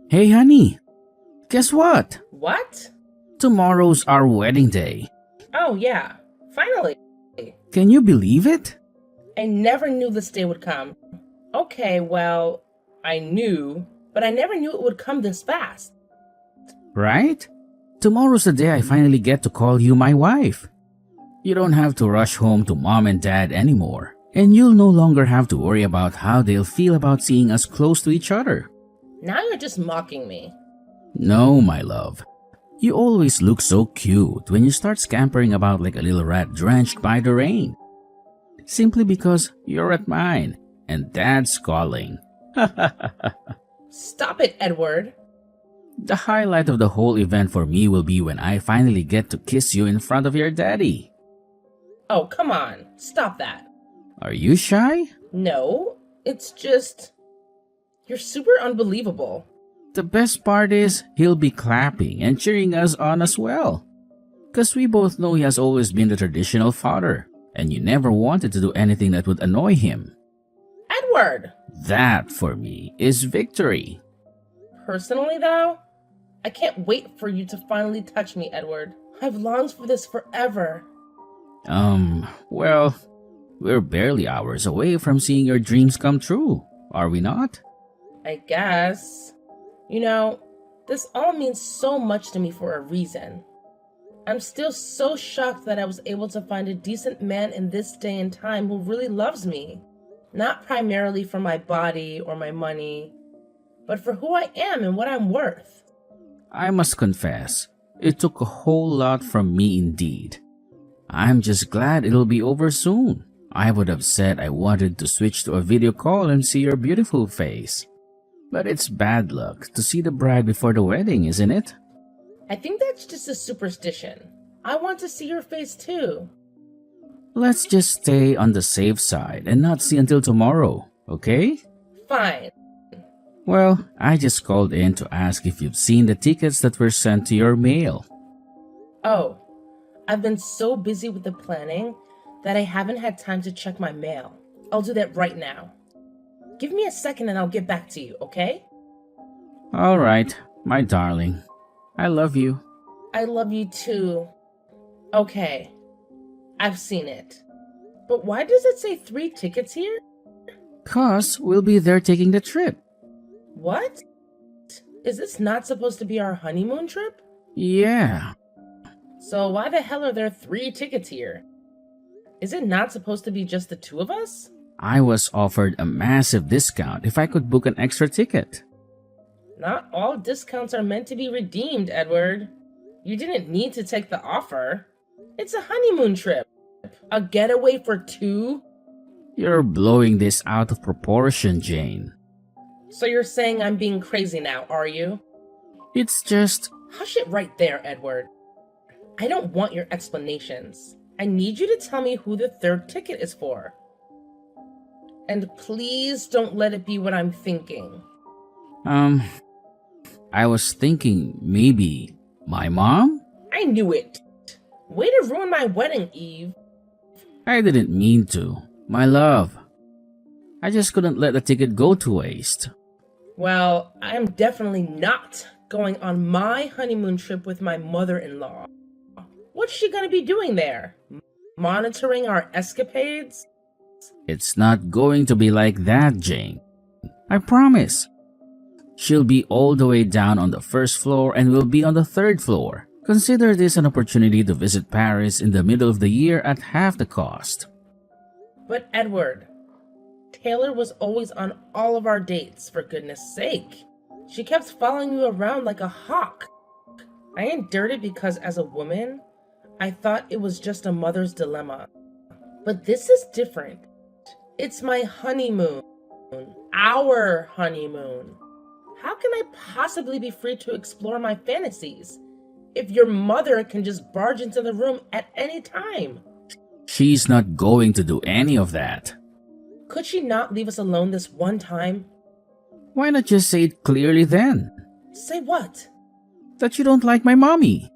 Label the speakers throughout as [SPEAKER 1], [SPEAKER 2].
[SPEAKER 1] Hey honey, guess what?
[SPEAKER 2] What?
[SPEAKER 1] Tomorrow's our wedding day.
[SPEAKER 2] Oh, yeah. Finally.
[SPEAKER 1] Can you believe it?
[SPEAKER 2] I never knew this day would come. Okay, well, I knew, but I never knew it would come this fast.
[SPEAKER 1] Right? Tomorrow's the day I finally get to call you my wife. You don't have to rush home to mom and dad anymore, and you'll no longer have to worry about how they'll feel about seeing us close to each other.
[SPEAKER 2] Now you're just mocking me.
[SPEAKER 1] No, my love. You always look so cute when you start scampering about like a little rat drenched by the rain. Simply because you're at mine and dad's calling.
[SPEAKER 2] Stop it, Edward.
[SPEAKER 1] The highlight of the whole event for me will be when I finally get to kiss you in front of your daddy.
[SPEAKER 2] Oh, come on. Stop that.
[SPEAKER 1] Are you shy?
[SPEAKER 2] No, it's just... You're super unbelievable.
[SPEAKER 1] The best part is he'll be clapping and cheering us on as well. Cause we both know he has always been the traditional father, and you never wanted to do anything that would annoy him.
[SPEAKER 2] Edward!
[SPEAKER 1] That, for me, is victory.
[SPEAKER 2] Personally, though, I can't wait for you to finally touch me, Edward. I've longed for this forever.
[SPEAKER 1] Well, we're barely hours away from seeing your dreams come true, are we not?
[SPEAKER 2] I guess. You know, this all means so much to me for a reason. I'm still so shocked that I was able to find a decent man in this day and time who really loves me. Not primarily for my body or my money, but for who I am and what I'm worth.
[SPEAKER 1] I must confess, it took a whole lot from me indeed. I'm just glad it'll be over soon. I would have said I wanted to switch to a video call and see your beautiful face. But it's bad luck to see the bride before the wedding, isn't it?
[SPEAKER 2] I think that's just a superstition. I want to see your face too.
[SPEAKER 1] Let's just stay on the safe side and not see until tomorrow, okay?
[SPEAKER 2] Fine.
[SPEAKER 1] Well, I just called in to ask if you've seen the tickets that were sent to your mail.
[SPEAKER 2] Oh, I've been so busy with the planning that I haven't had time to check my mail. I'll do that right now. Give me a second and I'll get back to you, okay?
[SPEAKER 1] Alright, my darling. I love you.
[SPEAKER 2] I love you too. Okay, I've seen it. But why does it say 3 tickets here?
[SPEAKER 1] 'Cause we'll be there taking the trip.
[SPEAKER 2] What? Is this not supposed to be our honeymoon trip?
[SPEAKER 1] Yeah.
[SPEAKER 2] So why the hell are there 3 tickets here? Is it not supposed to be just the 2 of us?
[SPEAKER 1] I was offered a massive discount if I could book an extra ticket.
[SPEAKER 2] Not all discounts are meant to be redeemed, Edward. You didn't need to take the offer. It's a honeymoon trip. A getaway for 2?
[SPEAKER 1] You're blowing this out of proportion, Jane.
[SPEAKER 2] So you're saying I'm being crazy now, are you?
[SPEAKER 1] It's just...
[SPEAKER 2] Hush it right there, Edward. I don't want your explanations. I need you to tell me who the 3rd ticket is for. And please don't let it be what I'm thinking.
[SPEAKER 1] I was thinking maybe my mom?
[SPEAKER 2] I knew it. Way to ruin my wedding, Eve.
[SPEAKER 1] I didn't mean to. My love. I just couldn't let the ticket go to waste.
[SPEAKER 2] Well, I am definitely not going on my honeymoon trip with my mother-in-law. What's she gonna be doing there? Monitoring our escapades?
[SPEAKER 1] It's not going to be like that, Jane. I promise. She'll be all the way down on the 1st floor and we'll be on the 3rd floor. Consider this an opportunity to visit Paris in the middle of the year at half the cost.
[SPEAKER 2] But Edward, Taylor was always on all of our dates, for goodness sake. She kept following you around like a hawk. I endured it because as a woman, I thought it was just a mother's dilemma. But this is different. It's my honeymoon. Our honeymoon. How can I possibly be free to explore my fantasies if your mother can just barge into the room at any time?
[SPEAKER 1] She's not going to do any of that.
[SPEAKER 2] Could she not leave us alone this one time?
[SPEAKER 1] Why not just say it clearly then?
[SPEAKER 2] Say what?
[SPEAKER 1] That you don't like my mommy.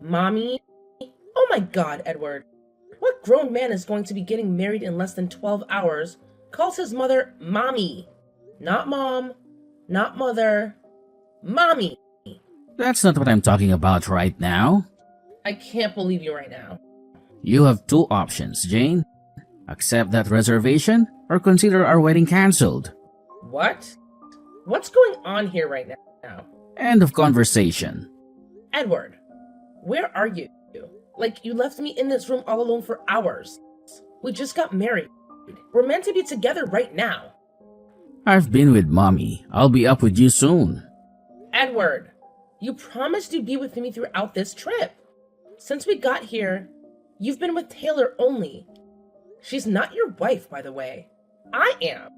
[SPEAKER 2] Mommy? Oh my god, Edward. What grown man is going to be getting married in less than 12 hours calls his mother mommy? Not mom, not mother, Mommy!
[SPEAKER 1] That's not what I'm talking about right now.
[SPEAKER 2] I can't believe you right now.
[SPEAKER 1] You have two options, Jane. Accept that reservation or consider our wedding cancelled.
[SPEAKER 2] What? What's going on here right now?
[SPEAKER 1] End of conversation.
[SPEAKER 2] Edward, where are you? Like, you left me in this room all alone for hours. We just got married. We're meant to be together right now.
[SPEAKER 1] I've been with Mommy. I'll be up with you soon.
[SPEAKER 2] Edward, you promised you'd be with me throughout this trip. Since we got here, you've been with Taylor only. She's not your wife, by the way. I am.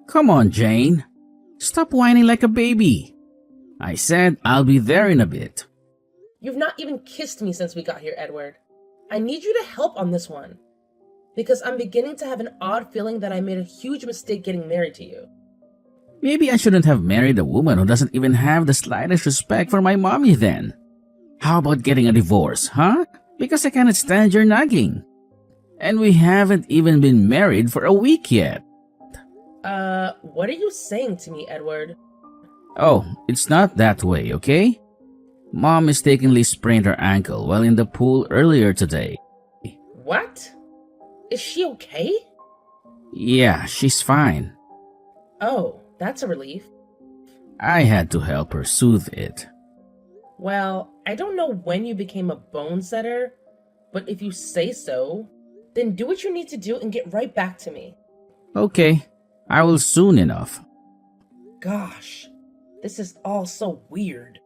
[SPEAKER 1] Come on, Jane. Stop whining like a baby. I said I'll be there in a bit.
[SPEAKER 2] You've not even kissed me since we got here, Edward. I need you to help on this one. Because I'm beginning to have an odd feeling that I made a huge mistake getting married to you.
[SPEAKER 1] Maybe I shouldn't have married a woman who doesn't even have the slightest respect for my mommy then. How about getting a divorce, huh? Because I cannot stand your nagging. And we haven't even been married for a week yet.
[SPEAKER 2] What are you saying to me, Edward?
[SPEAKER 1] Oh, it's not that way, okay? Mom mistakenly sprained her ankle while in the pool earlier today.
[SPEAKER 2] What? Is she okay?
[SPEAKER 1] Yeah, she's fine.
[SPEAKER 2] Oh, that's a relief.
[SPEAKER 1] I had to help her soothe it.
[SPEAKER 2] Well, I don't know when you became a bone setter, but if you say so, then do what you need to do and get right back to me.
[SPEAKER 1] Okay, I will soon enough.
[SPEAKER 2] Gosh, this is all so weird.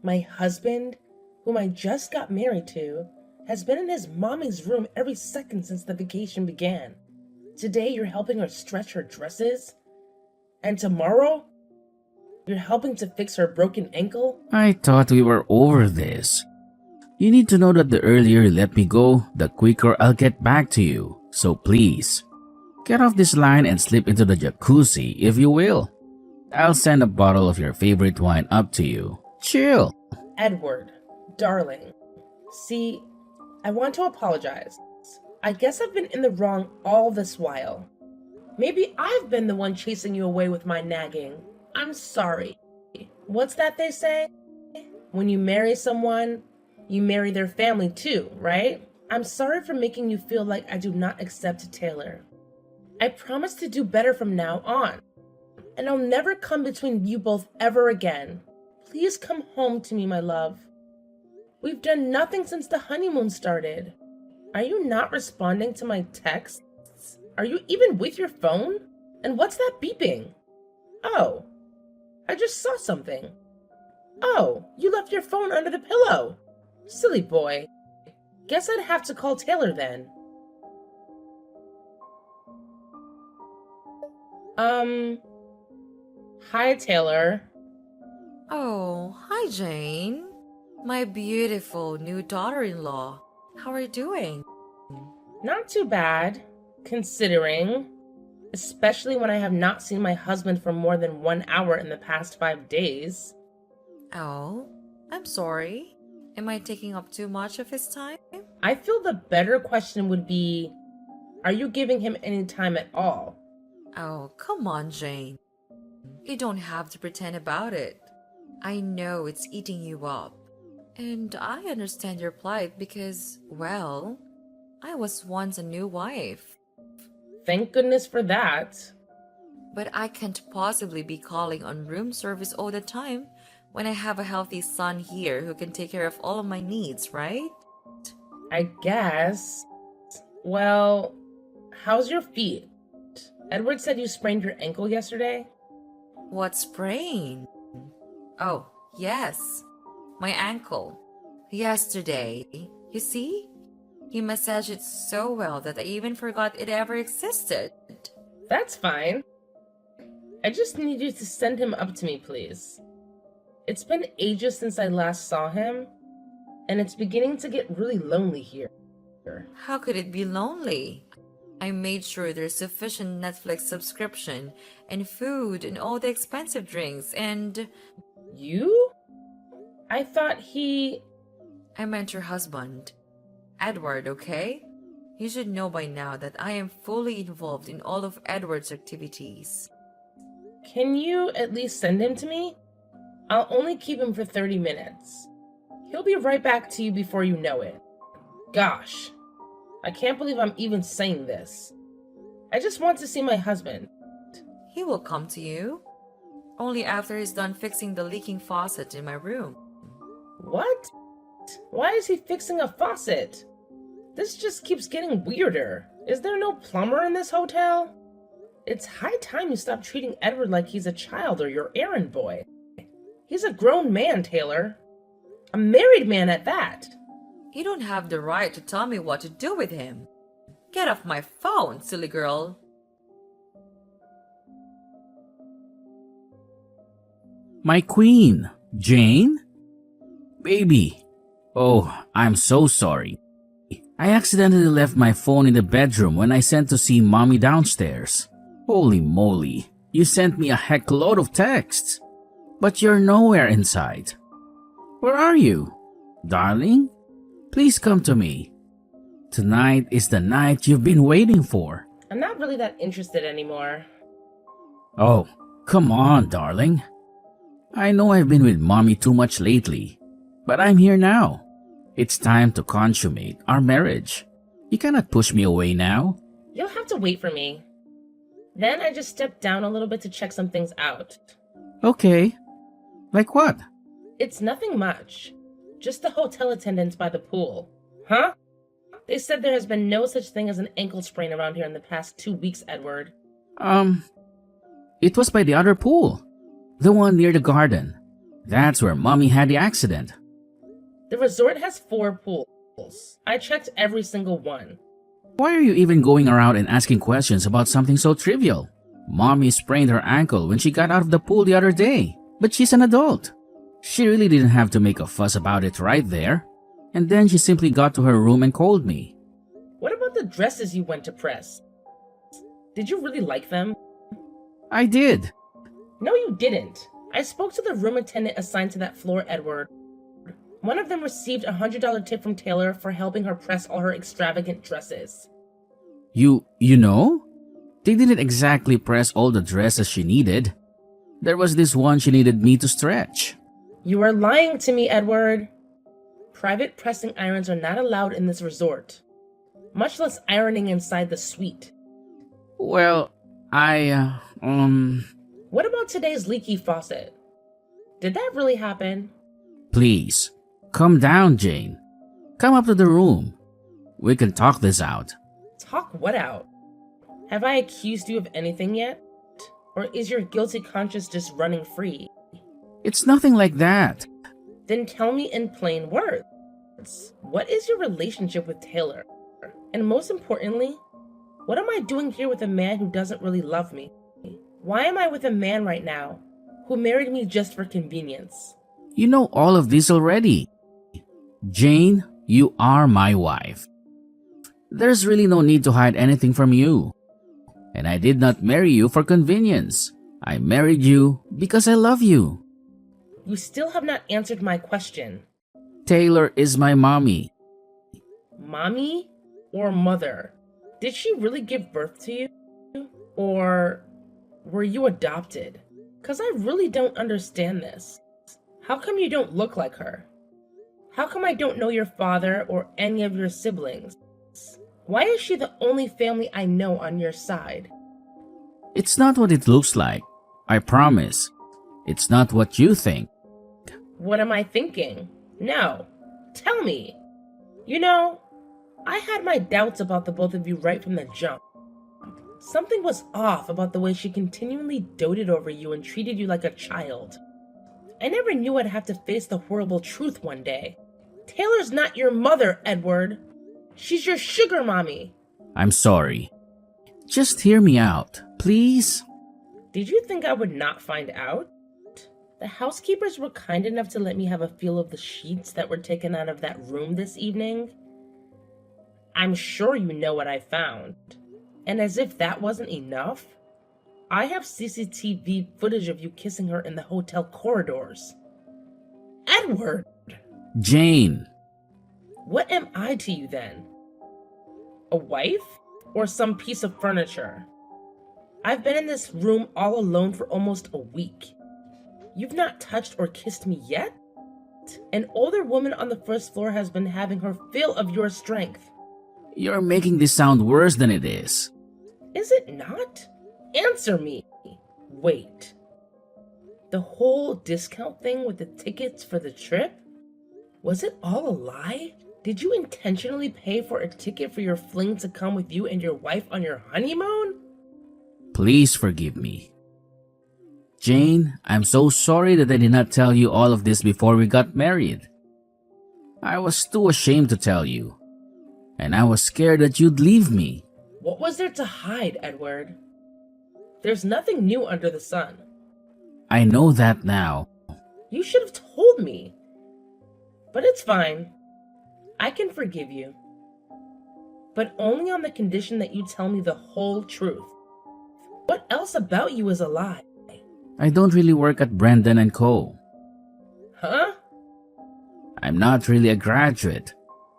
[SPEAKER 2] My husband, whom I just got married to, has been in his mommy's room every second since the vacation began. Today you're helping her stretch her dresses? And tomorrow, you're helping to fix her broken ankle?
[SPEAKER 1] I thought we were over this. You need to know that the earlier you let me go, the quicker I'll get back to you. So please, get off this line and slip into the jacuzzi if you will. I'll send a bottle of your favorite wine up to you. Chill.
[SPEAKER 2] Edward, darling, see, I want to apologize. I guess I've been in the wrong all this while. Maybe I've been the one chasing you away with my nagging. I'm sorry. What's that they say? When you marry someone, you marry their family too, right? I'm sorry for making you feel like I do not accept Taylor. I promise to do better from now on. And I'll never come between you both ever again. Please come home to me, my love. We've done nothing since the honeymoon started. Are you not responding to my texts? Are you even with your phone? And what's that beeping? Oh, I just saw something. Oh, you left your phone under the pillow. Silly boy. Guess I'd have to call Taylor then. Hi, Taylor.
[SPEAKER 3] Oh, hi, Jane. My beautiful new daughter-in-law. How are you doing?
[SPEAKER 2] Not too bad, considering. Especially when I have not seen my husband for more than 1 hour in the past 5 days.
[SPEAKER 3] Oh, I'm sorry. Am I taking up too much of his time?
[SPEAKER 2] I feel the better question would be, are you giving him any time at all?
[SPEAKER 3] Oh, come on, Jane. You don't have to pretend about it. I know it's eating you up. And I understand your plight because, well, I was once a new wife.
[SPEAKER 2] Thank goodness for that.
[SPEAKER 3] But I can't possibly be calling on room service all the time when I have a healthy son here who can take care of all of my needs, right?
[SPEAKER 2] I guess. Well, how's your feet? Edward said you sprained your ankle yesterday.
[SPEAKER 3] What sprain? Oh, yes. My ankle. Yesterday. You see? He massaged it so well that I even forgot it ever existed.
[SPEAKER 2] That's fine. I just need you to send him up to me, please. It's been ages since I last saw him, and it's beginning to get really lonely here.
[SPEAKER 3] How could it be lonely? I made sure there's sufficient Netflix subscription and food and all the expensive drinks and...
[SPEAKER 2] You? I thought he...
[SPEAKER 3] I meant your husband. Edward, okay? You should know by now that I am fully involved in all of Edward's activities.
[SPEAKER 2] Can you at least send him to me? I'll only keep him for 30 minutes. He'll be right back to you before you know it. Gosh, I can't believe I'm even saying this. I just want to see my husband.
[SPEAKER 3] He will come to you. Only after he's done fixing the leaking faucet in my room.
[SPEAKER 2] What? Why is he fixing a faucet? This just keeps getting weirder. Is there no plumber in this hotel? It's high time you stop treating Edward like he's a child or your errand boy. He's a grown man, Taylor. A married man at that.
[SPEAKER 3] You don't have the right to tell me what to do with him. Get off my phone, silly girl.
[SPEAKER 1] My queen, Jane? Baby. Oh, I'm so sorry. I accidentally left my phone in the bedroom when I sent to see mommy downstairs. Holy moly, you sent me a heck load of texts. But you're nowhere inside. Where are you? Darling? Please come to me. Tonight is the night you've been waiting for.
[SPEAKER 2] I'm not really that interested anymore.
[SPEAKER 1] Oh, come on, darling. I know I've been with mommy too much lately, but I'm here now. It's time to consummate our marriage. You cannot push me away now.
[SPEAKER 2] You'll have to wait for me. Then I just stepped down a little bit to check some things out.
[SPEAKER 1] Okay. Like what?
[SPEAKER 2] It's nothing much. Just the hotel attendants by the pool. Huh? They said there has been no such thing as an ankle sprain around here in the past 2 weeks, Edward.
[SPEAKER 1] It was by the other pool. The one near the garden. That's where mommy had the accident.
[SPEAKER 2] The resort has 4 pools. I checked every single one.
[SPEAKER 1] Why are you even going around and asking questions about something so trivial? Mommy sprained her ankle when she got out of the pool the other day, but she's an adult. She really didn't have to make a fuss about it right there. And then she simply got to her room and called me.
[SPEAKER 2] What about the dresses you went to press? Did you really like them?
[SPEAKER 1] I did.
[SPEAKER 2] No, you didn't. I spoke to the room attendant assigned to that floor, Edward. One of them received a $100 tip from Taylor for helping her press all her extravagant dresses.
[SPEAKER 1] You know? They didn't exactly press all the dresses she needed. There was this one she needed me to stretch.
[SPEAKER 2] You are lying to me, Edward. Private pressing irons are not allowed in this resort, much less ironing inside the suite.
[SPEAKER 1] Well,
[SPEAKER 2] What about today's leaky faucet? Did that really happen?
[SPEAKER 1] Please, calm down, Jane. Come up to the room. We can talk this out.
[SPEAKER 2] Talk what out? Have I accused you of anything yet? Or is your guilty conscience just running free?
[SPEAKER 1] It's nothing like that.
[SPEAKER 2] Then tell me in plain words. What is your relationship with Taylor? And most importantly, what am I doing here with a man who doesn't really love me? Why am I with a man right now who married me just for convenience?
[SPEAKER 1] You know all of this already. Jane, you are my wife. There's really no need to hide anything from you. And I did not marry you for convenience. I married you because I love you.
[SPEAKER 2] You still have not answered my question.
[SPEAKER 1] Taylor is my mommy.
[SPEAKER 2] Mommy or mother? Did she really give birth to you? Or were you adopted? 'Cause I really don't understand this. How come you don't look like her? How come I don't know your father or any of your siblings? Why is she the only family I know on your side?
[SPEAKER 1] It's not what it looks like. I promise. It's not what you think.
[SPEAKER 2] What am I thinking? No. Tell me. You know, I had my doubts about the both of you right from the jump. Something was off about the way she continually doted over you and treated you like a child. I never knew I'd have to face the horrible truth one day. Taylor's not your mother, Edward. She's your sugar mommy.
[SPEAKER 1] I'm sorry. Just hear me out, please.
[SPEAKER 2] Did you think I would not find out? The housekeepers were kind enough to let me have a feel of the sheets that were taken out of that room this evening. I'm sure you know what I found. And as if that wasn't enough, I have CCTV footage of you kissing her in the hotel corridors. Edward!
[SPEAKER 1] Jane.
[SPEAKER 2] What am I to you then? A wife? Or some piece of furniture? I've been in this room all alone for almost a week. You've not touched or kissed me yet? An older woman on the first floor has been having her fill of your strength.
[SPEAKER 1] You're making this sound worse than it is.
[SPEAKER 2] Is it not? Answer me. Wait. The whole discount thing with the tickets for the trip? Was it all a lie? Did you intentionally pay for a ticket for your fling to come with you and your wife on your honeymoon?
[SPEAKER 1] Please forgive me. Jane, I'm so sorry that I did not tell you all of this before we got married. I was too ashamed to tell you, and I was scared that you'd leave me.
[SPEAKER 2] What was there to hide, Edward? There's nothing new under the sun.
[SPEAKER 1] I know that now.
[SPEAKER 2] You should have told me. But it's fine. I can forgive you. But only on the condition that you tell me the whole truth. What else about you is a lie?
[SPEAKER 1] I don't really work at Brendan & Co.
[SPEAKER 2] Huh?
[SPEAKER 1] I'm not really a graduate,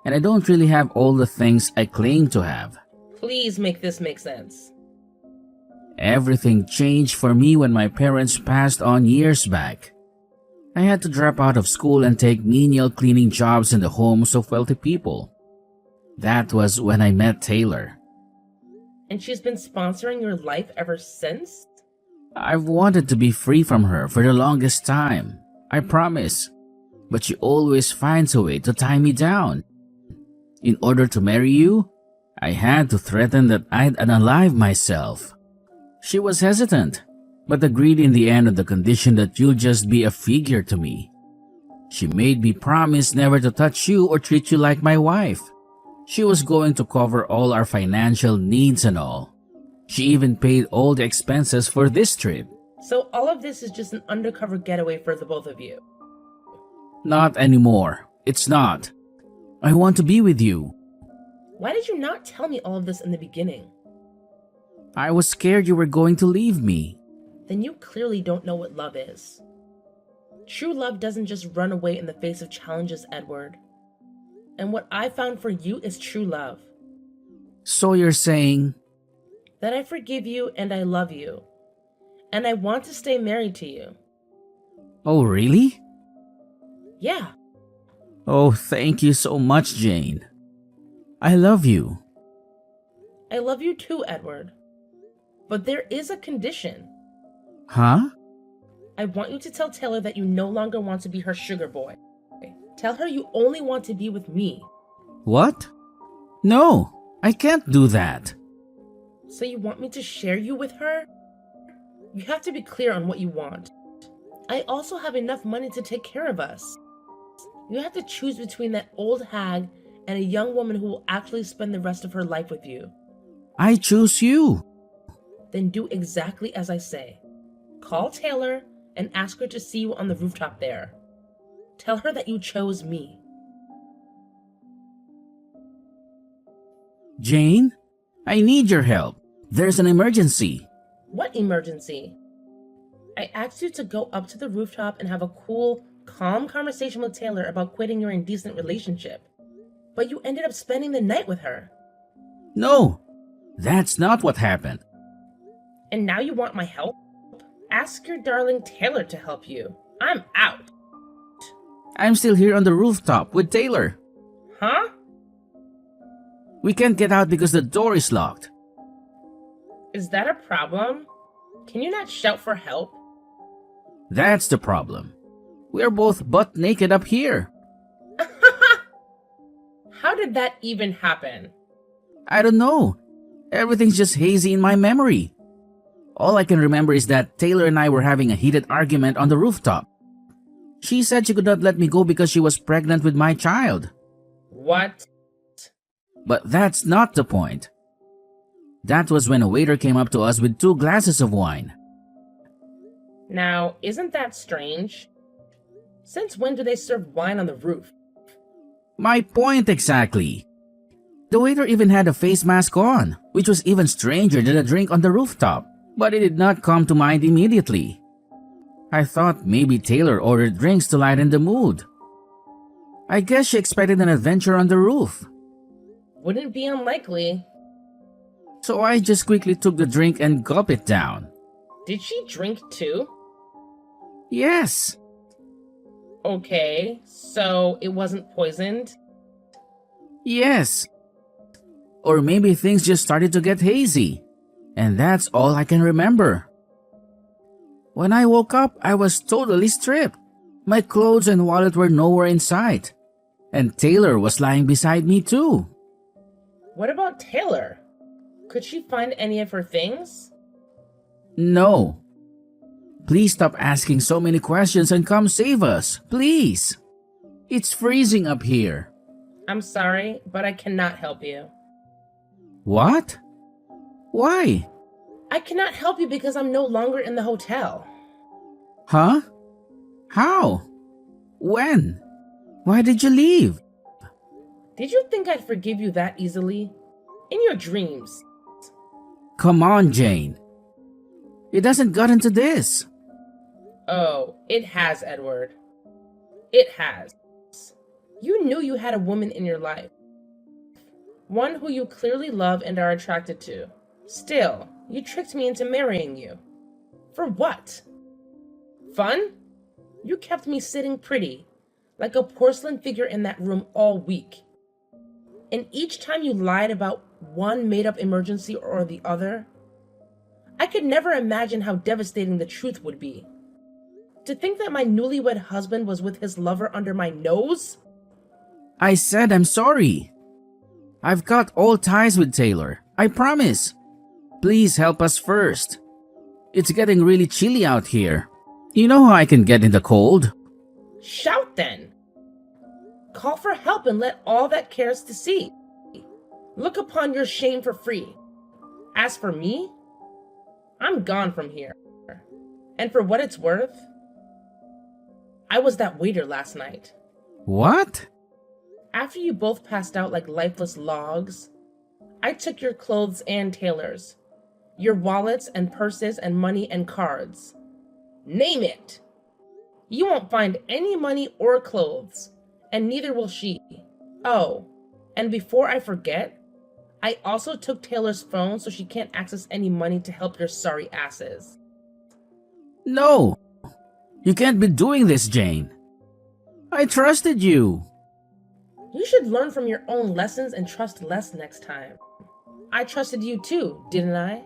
[SPEAKER 1] and I don't really have all the things I claim to have.
[SPEAKER 2] Please make this make sense.
[SPEAKER 1] Everything changed for me when my parents passed on years back. I had to drop out of school and take menial cleaning jobs in the homes of wealthy people. That was when I met Taylor.
[SPEAKER 2] And she's been sponsoring your life ever since?
[SPEAKER 1] I've wanted to be free from her for the longest time, I promise. But she always finds a way to tie me down. In order to marry you, I had to threaten that I'd unalive myself. She was hesitant, but agreed in the end on the condition that you'll just be a figure to me. She made me promise never to touch you or treat you like my wife. She was going to cover all our financial needs and all. She even paid all the expenses for this trip.
[SPEAKER 2] So all of this is just an undercover getaway for the both of you?
[SPEAKER 1] Not anymore. It's not. I want to be with you.
[SPEAKER 2] Why did you not tell me all of this in the beginning?
[SPEAKER 1] I was scared you were going to leave me.
[SPEAKER 2] Then you clearly don't know what love is. True love doesn't just run away in the face of challenges, Edward. And what I found for you is true love.
[SPEAKER 1] So you're saying...
[SPEAKER 2] That I forgive you and I love you. And I want to stay married to you.
[SPEAKER 1] Oh, really?
[SPEAKER 2] Yeah.
[SPEAKER 1] Oh, thank you so much, Jane. I love you.
[SPEAKER 2] I love you too, Edward. But there is a condition.
[SPEAKER 1] Huh?
[SPEAKER 2] I want you to tell Taylor that you no longer want to be her sugar boy. Tell her you only want to be with me.
[SPEAKER 1] What? No, I can't do that.
[SPEAKER 2] So you want me to share you with her? You have to be clear on what you want. I also have enough money to take care of us. You have to choose between that old hag and a young woman who will actually spend the rest of her life with you.
[SPEAKER 1] I choose you.
[SPEAKER 2] Then do exactly as I say. Call Taylor and ask her to see you on the rooftop there. Tell her that you chose me.
[SPEAKER 1] Jane, I need your help. There's an emergency.
[SPEAKER 2] What emergency? I asked you to go up to the rooftop and have a cool, calm conversation with Taylor about quitting your indecent relationship. But you ended up spending the night with her.
[SPEAKER 1] No, that's not what happened.
[SPEAKER 2] And now you want my help? Ask your darling Taylor to help you. I'm out.
[SPEAKER 1] I'm still here on the rooftop with Taylor.
[SPEAKER 2] Huh?
[SPEAKER 1] We can't get out because the door is locked.
[SPEAKER 2] Is that a problem? Can you not shout for help?
[SPEAKER 1] That's the problem. We're both butt naked up here.
[SPEAKER 2] How did that even happen?
[SPEAKER 1] I don't know. Everything's just hazy in my memory. All I can remember is that Taylor and I were having a heated argument on the rooftop. She said she could not let me go because she was pregnant with my child.
[SPEAKER 2] What?
[SPEAKER 1] But that's not the point. That was when a waiter came up to us with 2 glasses of wine.
[SPEAKER 2] Now, isn't that strange? Since when do they serve wine on the roof?
[SPEAKER 1] My point exactly. The waiter even had a face mask on, which was even stranger than a drink on the rooftop, but it did not come to mind immediately. I thought maybe Taylor ordered drinks to lighten the mood. I guess she expected an adventure on the roof.
[SPEAKER 2] Wouldn't be unlikely.
[SPEAKER 1] So I just quickly took the drink and gulped it down.
[SPEAKER 2] Did she drink too?
[SPEAKER 1] Yes.
[SPEAKER 2] Okay, so it wasn't poisoned?
[SPEAKER 1] Yes. Or maybe things just started to get hazy. And that's all I can remember. When I woke up, I was totally stripped. My clothes and wallet were nowhere in sight. And Taylor was lying beside me too.
[SPEAKER 2] What about Taylor? Could she find any of her things?
[SPEAKER 1] No. Please stop asking so many questions and come save us, please. It's freezing up here.
[SPEAKER 2] I'm sorry, but I cannot help you.
[SPEAKER 1] What? Why?
[SPEAKER 2] I cannot help you because I'm no longer in the hotel.
[SPEAKER 1] Huh? How? When? Why did you leave?
[SPEAKER 2] Did you think I'd forgive you that easily? In your dreams.
[SPEAKER 1] Come on, Jane. It hasn't gotten to this.
[SPEAKER 2] Oh, it has, Edward. It has. You knew you had a woman in your life. One who you clearly love and are attracted to. Still, you tricked me into marrying you. For what? Fun? You kept me sitting pretty, like a porcelain figure in that room all week. And each time you lied about one made-up emergency or the other, I could never imagine how devastating the truth would be. To think that my newlywed husband was with his lover under my nose?
[SPEAKER 1] I said I'm sorry. I've cut all ties with Taylor. I promise. Please help us first. It's getting really chilly out here. You know how I can get in the cold?
[SPEAKER 2] Shout then! Call for help and let all that cares to see. Look upon your shame for free. As for me, I'm gone from here. And for what it's worth, I was that waiter last night.
[SPEAKER 1] What?
[SPEAKER 2] After you both passed out like lifeless logs, I took your clothes and Taylor's, your wallets and purses and money and cards. Name it! You won't find any money or clothes, and neither will she. Oh, and before I forget, I also took Taylor's phone so she can't access any money to help your sorry asses.
[SPEAKER 1] No! You can't be doing this, Jane. I trusted you.
[SPEAKER 2] You should learn from your own lessons and trust less next time. I trusted you too, didn't I?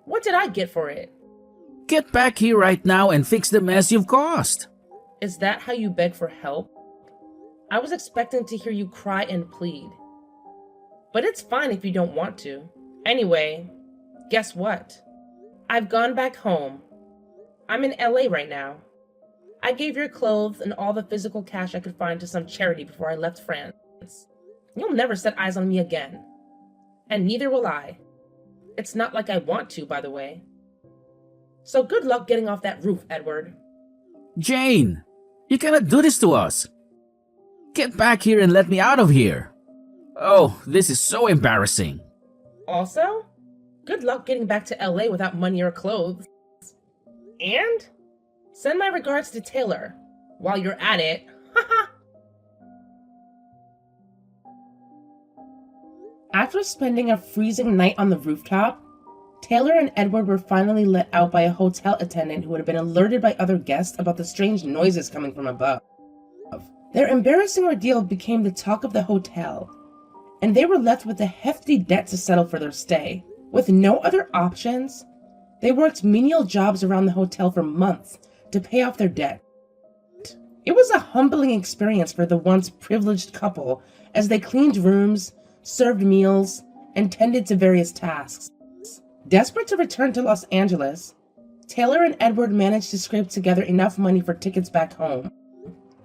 [SPEAKER 2] What did I get for it?
[SPEAKER 1] Get back here right now and fix the mess you've caused.
[SPEAKER 2] Is that how you beg for help? I was expecting to hear you cry and plead. But it's fine if you don't want to. Anyway, guess what? I've gone back home. I'm in LA right now. I gave your clothes and all the physical cash I could find to some charity before I left France. You'll never set eyes on me again. And neither will I. It's not like I want to, by the way. So good luck getting off that roof, Edward.
[SPEAKER 1] Jane, you cannot do this to us. Get back here and let me out of here. Oh, this is so embarrassing.
[SPEAKER 2] Also, good luck getting back to LA without money or clothes. And send my regards to Taylor. While you're at it, haha. After spending a freezing night on the rooftop, Taylor and Edward were finally let out by a hotel attendant who had been alerted by other guests about the strange noises coming from above. Their embarrassing ordeal became the talk of the hotel, and they were left with a hefty debt to settle for their stay. With no other options, they worked menial jobs around the hotel for months to pay off their debt. It was a humbling experience for the once privileged couple as they cleaned rooms, served meals, and tended to various tasks. Desperate to return to Los Angeles, Taylor and Edward managed to scrape together enough money for tickets back home.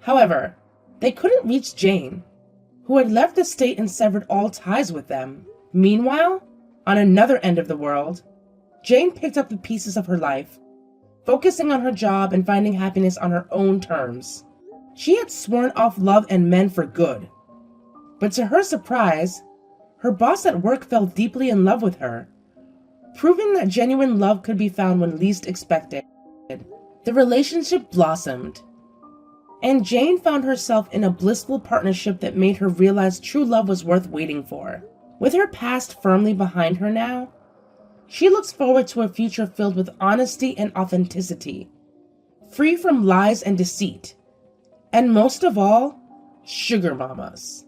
[SPEAKER 2] However, they couldn't reach Jane, who had left the state and severed all ties with them. Meanwhile, on another end of the world, Jane picked up the pieces of her life, focusing on her job and finding happiness on her own terms. She had sworn off love and men for good. But to her surprise, her boss at work fell deeply in love with her, proving that genuine love could be found when least expected. The relationship blossomed, and Jane found herself in a blissful partnership that made her realize true love was worth waiting for. With her past firmly behind her now, she looks forward to a future filled with honesty and authenticity, free from lies and deceit, and most of all, sugar mamas.